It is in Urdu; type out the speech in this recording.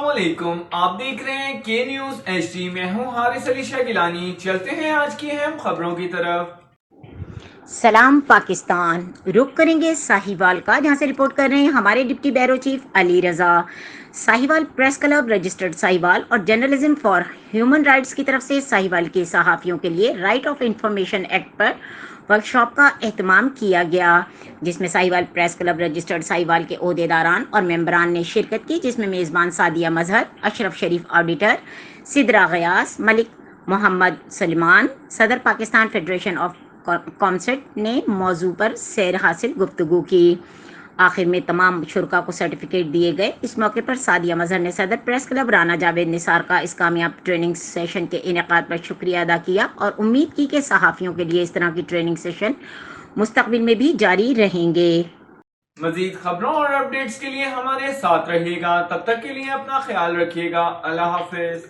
السلام علیکم، آپ دیکھ رہے ہیں کے نیوز ایچ ڈی۔ میں ہوں حارث علی شاہ گیلانی۔ چلتے ہیں آج کی اہم خبروں کی طرف۔ سلام پاکستان، رخ کریں گے ساہیوال کا، جہاں سے رپورٹ کر رہے ہیں ہمارے deputy bureau chief Ali Raza. Sahiwal press club registered Sahiwal اور جرنلزم فار ہیومن رائٹس کی طرف سے ساہیوال کے صحافیوں کے لیے right of information act per workshop کا اہتمام کیا گیا، جس میں Sahiwal press club registered Sahiwal کے عہدیداران اور ممبران نے شرکت کی، جس میں میزبان سعدیہ مظہر، اشرف شریف آڈیٹر، سدرا غیاث، ملک محمد سلمان، صدر پاکستان فیڈریشن آف کانسرٹ نے موضوع پر سیر حاصل گفتگو کی۔ آخر میں تمام شرکاء کو سرٹیفکیٹ دیے گئے۔ اس موقع پر سعدیہ مظہر نے صدر پریس کلب رانا جاوید نثار کا اس کامیاب ٹریننگ سیشن کے انعقاد پر شکریہ ادا کیا اور امید کی کہ صحافیوں کے لیے اس طرح کی ٹریننگ سیشن مستقبل میں بھی جاری رہیں گے۔ مزید خبروں اور اپڈیٹس کے لیے ہمارے ساتھ رہیے گا، تب تک کے لیے اپنا خیال رکھیے گا۔ اللہ حافظ۔